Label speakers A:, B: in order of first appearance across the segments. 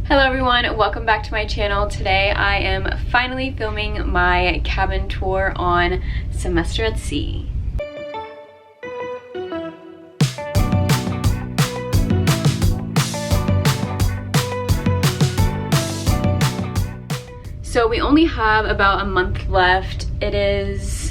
A: Hello everyone, welcome back to my channel. Today I am finally filming my cabin tour on Semester at Sea. So we only have about a month left. It is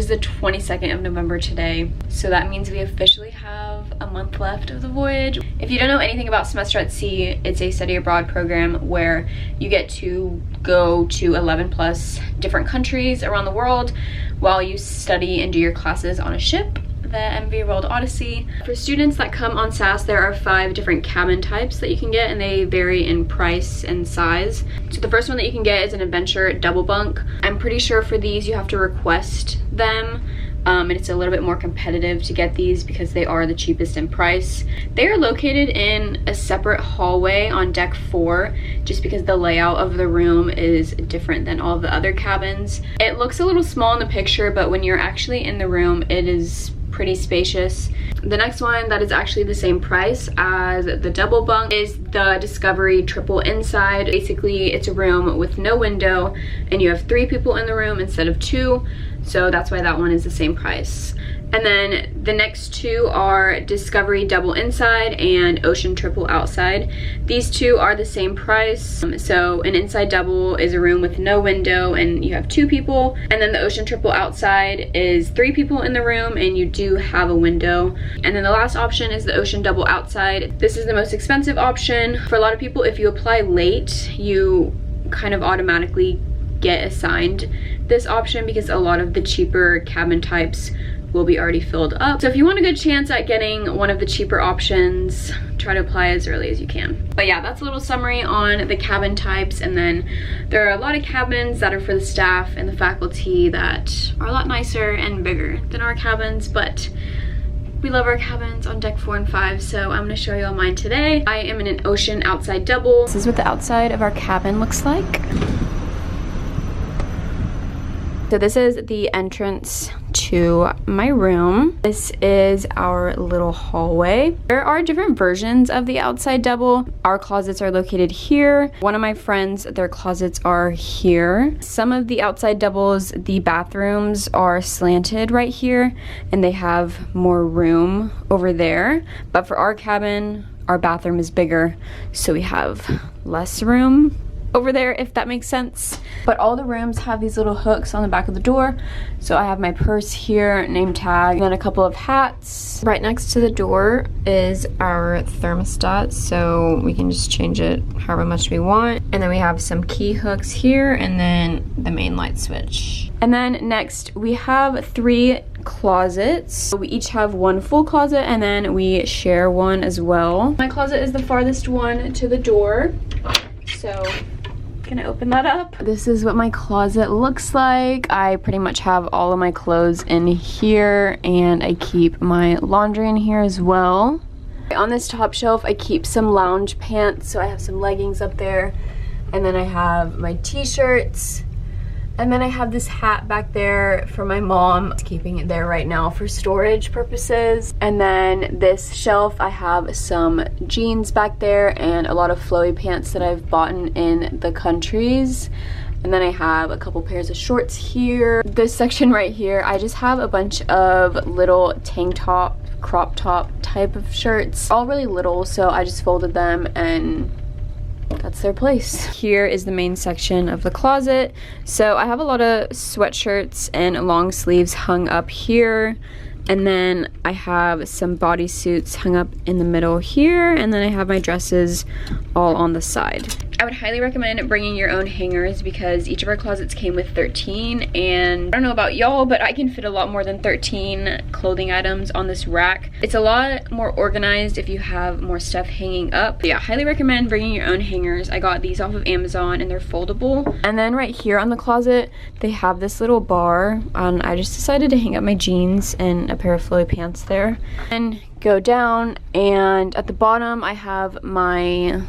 A: the 22nd of November today, so that means we officially have a month left of the voyage. If you don't know anything about Semester at Sea, it's a study abroad program where you get to go to 11+ different countries around the world while you study and do your classes on a ship, the MV World Odyssey. For students that come on SAS, there are 5 different cabin types that you can get, and they vary in price and size. So the first one that you can get is an adventure double bunk. I'm pretty sure for these you have to request them, and it's a little bit more competitive to get these because they are the cheapest in price. They are located in a separate hallway on deck 4 just because the layout of the room is different than all of the other cabins. It looks a little small in the picture, but when you're actually in the room, it is pretty spacious. The next one that is actually the same price as the double bunk is the Discovery Triple Inside. Basically, it's a room with no window and you have 3 people in the room instead of 2, so that's why that one is the same price. And then the next 2 are Discovery Double Inside and Ocean Triple Outside. These 2 are the same price. So an inside double is a room with no window and you have 2 people. And then the Ocean Triple Outside is 3 people in the room and you do have a window. And then the last option is the Ocean Double Outside. This is the most expensive option. For a lot of people, if you apply late, you kind of automatically get assigned this option because a lot of the cheaper cabin types will be already filled up. So if you want a good chance at getting one of the cheaper options, try to apply as early as you can. But yeah, that's a little summary on the cabin types. And then there are a lot of cabins that are for the staff and the faculty that are a lot nicer and bigger than our cabins, but we love our cabins on deck 4 and 5, so I'm gonna show you all mine today. I am in an Ocean Outside double. This is what the outside of our cabin looks like. So this is the entrance to my room. This is our little hallway. There are different versions of the outside double. Our closets are located here. One of my friends, their closets are here. Some of the outside doubles, the bathrooms are slanted right here and they have more room over there. But for our cabin, our bathroom is bigger, so we have less room over there, if that makes sense. But all the rooms have these little hooks on the back of the door. So I have my purse here, name tag, and then a couple of hats. Right next to the door is our thermostat, so we can just change it however much we want. And then we have some key hooks here, and then the main light switch. And then next we have 3 closets. We each have 1 full closet and then we share one as well. My closet is the farthest one to the door, so gonna open that up. This is what my closet looks like. I pretty much have all of my clothes in here and I keep my laundry in here as well. On this top shelf I keep some lounge pants, so I have some leggings up there, and then I have my t-shirts, and then I have this hat back there for my mom. It's keeping it there right now for storage purposes. And then this shelf, I have some jeans back there and a lot of flowy pants that I've bought in the countries. And then I have a couple pairs of shorts here. This section right here, I just have a bunch of little tank top, crop top type of shirts. All really little, so I just folded them and that's their place. Here is the main section of the closet. So I have a lot of sweatshirts and long sleeves hung up here. And then I have some bodysuits hung up in the middle here. And then I have my dresses all on the side. I would highly recommend bringing your own hangers because each of our closets came with 13, and I don't know about y'all, but I can fit a lot more than 13 clothing items on this rack. It's a lot more organized if you have more stuff hanging up. But yeah, highly recommend bringing your own hangers. I got these off of Amazon and they're foldable. And then right here on the closet, they have this little bar, and I just decided to hang up my jeans and a pair of flowy pants there. And go down, and at the bottom I have my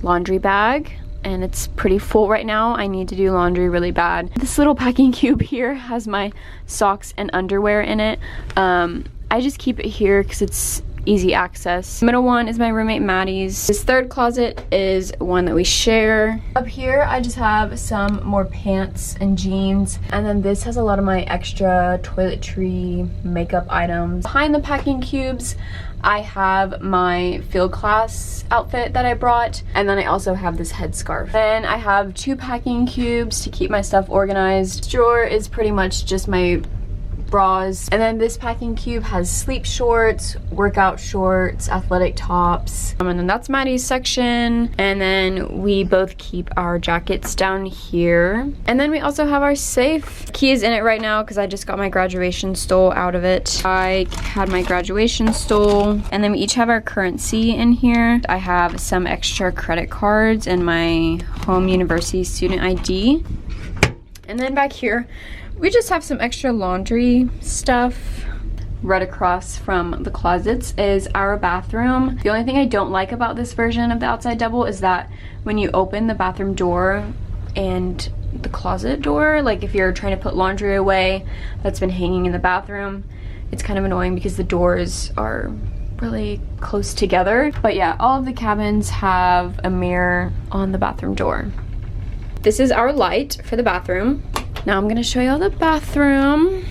A: laundry bag, and it's pretty full right now. I need to do laundry really bad. This little packing cube here has my socks and underwear in it. I just keep it here because it's easy access. The middle one is my roommate Maddie's. This third closet is one that we share. Up here I just have some more pants and jeans, and then this has a lot of my extra toiletry makeup items. Behind the packing cubes I have my field class outfit that I brought, and then I also have this headscarf. Then I have 2 packing cubes to keep my stuff organized. This drawer is pretty much just my bras, and then this packing cube has sleep shorts, workout shorts, athletic tops, and then that's Maddie's section, and then we both keep our jackets down here. And then we also have our safe. Key is in it right now because I just got my graduation stole out of it. I had my graduation stole, and then we each have our currency in here. I have some extra credit cards and my home university student ID. And then back here we just have some extra laundry stuff. Right across from the closets is our bathroom. The only thing I don't like about this version of the outside double is that when you open the bathroom door and the closet door, like if you're trying to put laundry away that's been hanging in the bathroom, it's kind of annoying because the doors are really close together. But yeah, all of the cabins have a mirror on the bathroom door. This is our light for the bathroom. Now I'm gonna show you all the bathroom.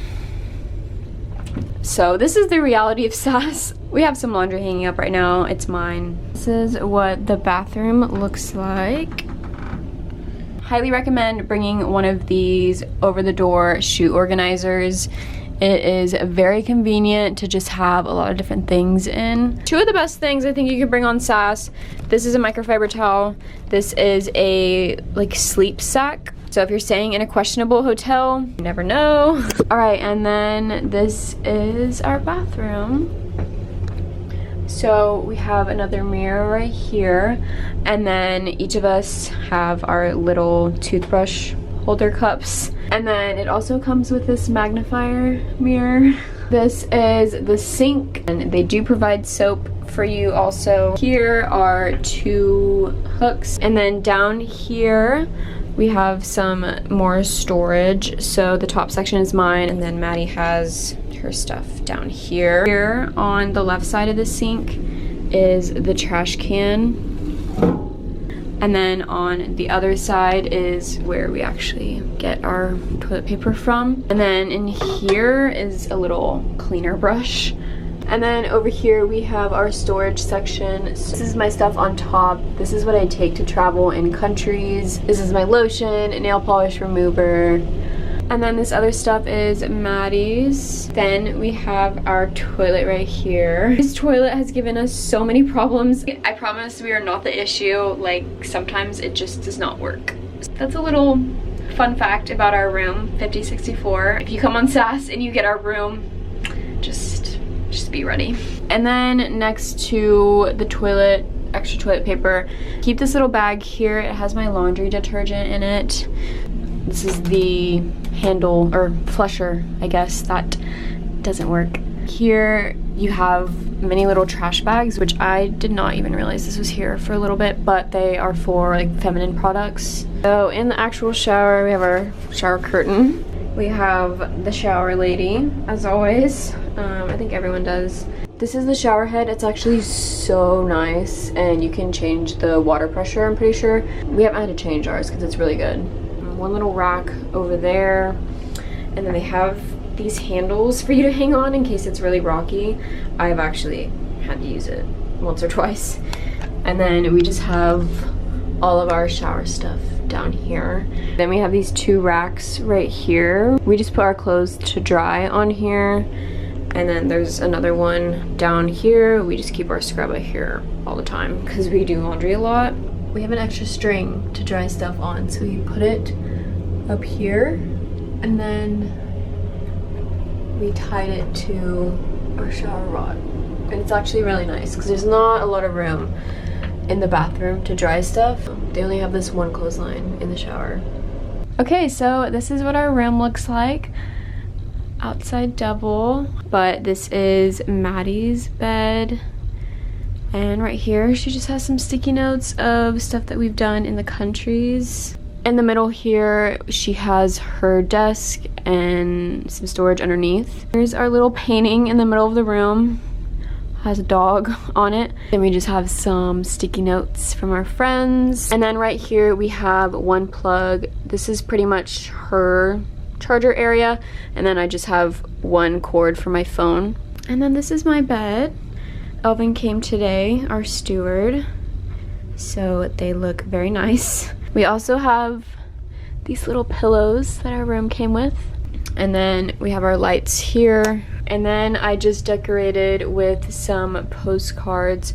A: So this is the reality of SAS. We have some laundry hanging up right now. It's mine. This is what the bathroom looks like. Highly recommend bringing one of these over-the-door shoe organizers. It is very convenient to just have a lot of different things in. 2 of the best things I think you can bring on SAS. This is a microfiber towel. This is a like sleep sack. So if you're staying in a questionable hotel, you never know. All right, and then this is our bathroom. So we have another mirror right here, and then each of us have our little toothbrush holder cups. And then it also comes with this magnifier mirror. This is the sink, and they do provide soap for you also. Here are 2 hooks, and then down here we have some more storage. So the top section is mine, and then Maddie has her stuff down here. Here on the left side of the sink is the trash can, and then on the other side is where we actually get our toilet paper from. And then in here is a little cleaner brush. And then over here we have our storage section. So this is my stuff on top. This is what I take to travel in countries. This is my lotion, nail polish remover. And then this other stuff is Maddie's. Then we have our toilet right here. This toilet has given us so many problems. I promise we are not the issue. Like, sometimes it just does not work. That's a little fun fact about our room, 5064. If you come on SAS and you get our room, just be ready. And then next to the toilet, extra toilet paper, keep this little bag here. It has my laundry detergent in it. This is the handle, or flusher, I guess, that doesn't work. Here you have many little trash bags, which I did not even realize this was here for a little bit, but they are for like feminine products. So in the actual shower, we have our shower curtain. We have the shower lady, as always. I think everyone does. This is the shower head. It's actually so nice, and you can change the water pressure, I'm pretty sure. We haven't had to change ours because it's really good. One little rack over there, and then they have these handles for you to hang on in case it's really rocky. I've actually had to use it once or twice. And then we just have all of our shower stuff down here. Then we have these 2 racks right here. We just put our clothes to dry on here. And then there's another one down here. We just keep our scrub out here all the time because we do laundry a lot. We have an extra string to dry stuff on, so you put it up here, and then we tied it to our shower rod. And it's actually really nice because there's not a lot of room in the bathroom to dry stuff. They only have this one clothesline in the shower. Okay, so this is what our room looks like. Outside double, but this is Maddie's bed. And right here, she just has some sticky notes of stuff that we've done in the countries. In the middle here, she has her desk and some storage underneath. Here's our little painting in the middle of the room. has a dog on it. Then we just have some sticky notes from our friends. And then right here we have one plug. This is pretty much her charger area. And then I just have one cord for my phone. And then this is my bed. Elvin came today, our steward. So they look very nice. We also have these little pillows that our room came with. And then we have our lights here. And then I just decorated with some postcards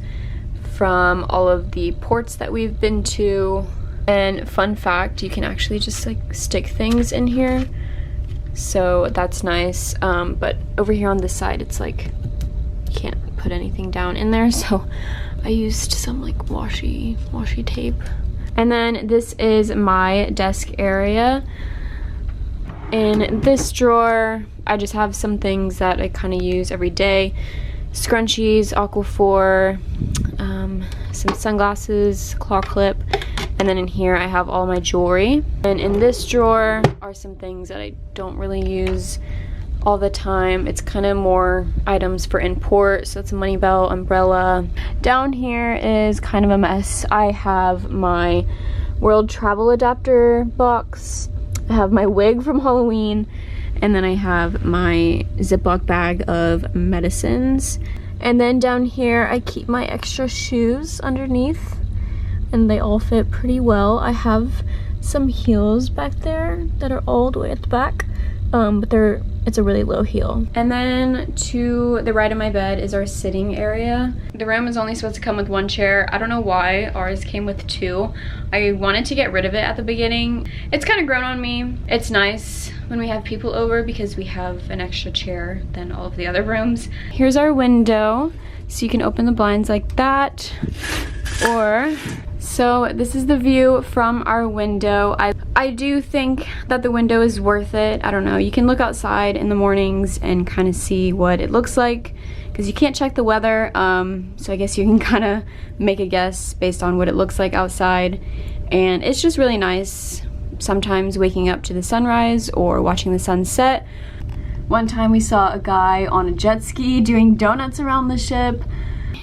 A: from all of the ports that we've been to. And fun fact, you can actually just like stick things in here. So that's nice. But over here on this side, it's like, you can't put anything down in there. So I used some like washi tape. And then this is my desk area. In this drawer, I just have some things that I kind of use every day. Scrunchies, Aquaphor, some sunglasses, claw clip, and then in here I have all my jewelry. And in this drawer are some things that I don't really use all the time. It's kind of more items for import, so it's a money belt, umbrella. Down here is kind of a mess. I have my world travel adapter box. I have my wig from Halloween, and then I have my Ziploc bag of medicines. And then down here, I keep my extra shoes underneath, and they all fit pretty well. I have some heels back there that are all the way at the back, but it's a really low heel. And then to the right of my bed is our sitting area. The room is only supposed to come with one chair. I don't know why ours came with two. I wanted to get rid of it at the beginning. It's kind of grown on me. It's nice when we have people over because we have an extra chair than all of the other rooms. Here's our window, so you can open the blinds like that, or so this is the view from our window. I do think that the window is worth it. I don't know, you can look outside in the mornings and kind of see what it looks like because you can't check the weather, so I guess you can kind of make a guess based on what it looks like outside. And it's just really nice sometimes waking up to the sunrise or watching the sunset. One time we saw a guy on a jet ski doing donuts around the ship.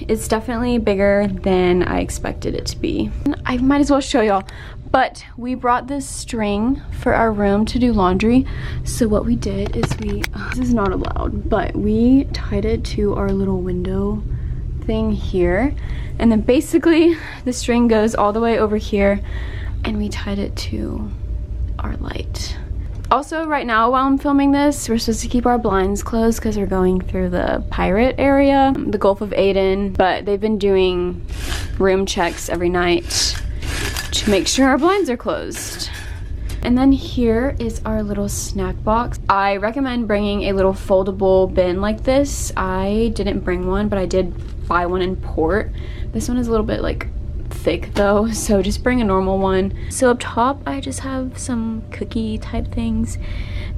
A: It's definitely bigger than I expected it to be. I might as well show y'all, but we brought this string for our room to do laundry. So what we did is this is not allowed, but we tied it to our little window thing here. And then basically the string goes all the way over here and we tied it to our light. Also, right now while I'm filming this, we're supposed to keep our blinds closed because we're going through the pirate area, the Gulf of Aden, but they've been doing room checks every night to make sure our blinds are closed. And then here is our little snack box. I recommend bringing a little foldable bin like this. I didn't bring one, but I did buy one in port. This one is a little bit like thick though, so just bring a normal one. So up top I just have some cookie type things,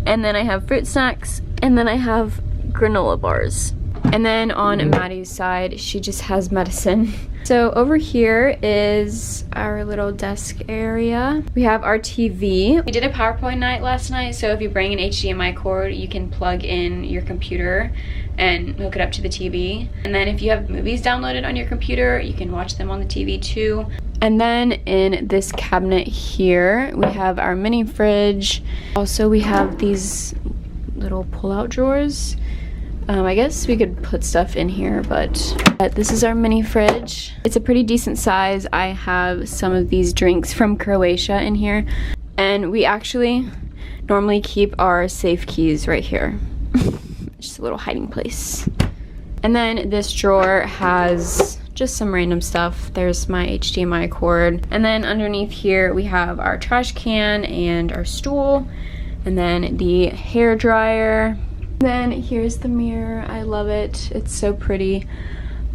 A: and then I have fruit snacks, and then I have granola bars. And then on Maddie's side, she just has medicine. So over here is our little desk area. We have our TV. We did a PowerPoint night last night, so if you bring an HDMI cord, you can plug in your computer and hook it up to the TV. And then if you have movies downloaded on your computer, you can watch them on the TV too. And then in this cabinet here, we have our mini fridge. Also, we have these little pull-out drawers. I guess we could put stuff in here, but this is our mini fridge. It's a pretty decent size. I have some of these drinks from Croatia in here, and we actually normally keep our safe keys right here. Just a little hiding place. And then this drawer has just some random stuff. There's my HDMI cord. And then underneath here we have our trash can and our stool, and then the hair dryer. Then here's the mirror. I love it. It's so pretty.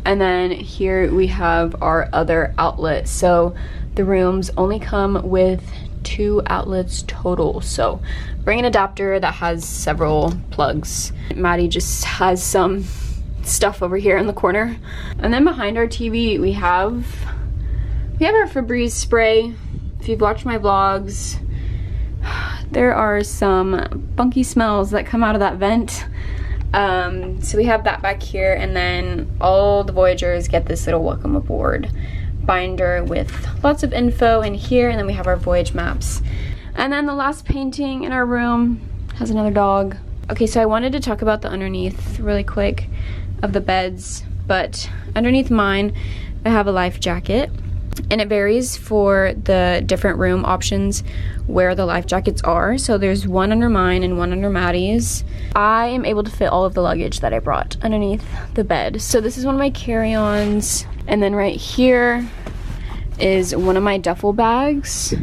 A: And then here we have our other outlet. So the rooms only come with 2 outlets total. So bring an adapter that has several plugs. Maddie just has some stuff over here in the corner. And then behind our TV we have our Febreze spray. If you've watched my vlogs, there are some funky smells that come out of that vent. So we have that back here, and then all the Voyagers get this little welcome aboard binder with lots of info in here, and then we have our voyage maps. And then the last painting in our room has another dog. Okay, so I wanted to talk about the underneath really quick of the beds, but underneath mine I have a life jacket, and it varies for the different room options where the life jackets are. So there's one under mine and one under Maddie's. I am able to fit all of the luggage that I brought underneath the bed. So this is one of my carry-ons, and then right here is one of my duffel bags.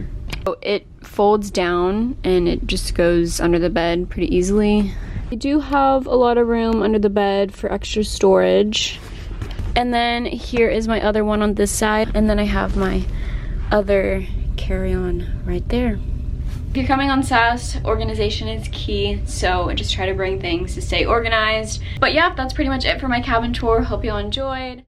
A: So it folds down and it just goes under the bed pretty easily. I do have a lot of room under the bed for extra storage. And then here is my other one on this side, and then I have my other carry-on right there. If you're coming on SAS, organization is key, so just try to bring things to stay organized. But yeah, that's pretty much it for my cabin tour. Hope you all enjoyed.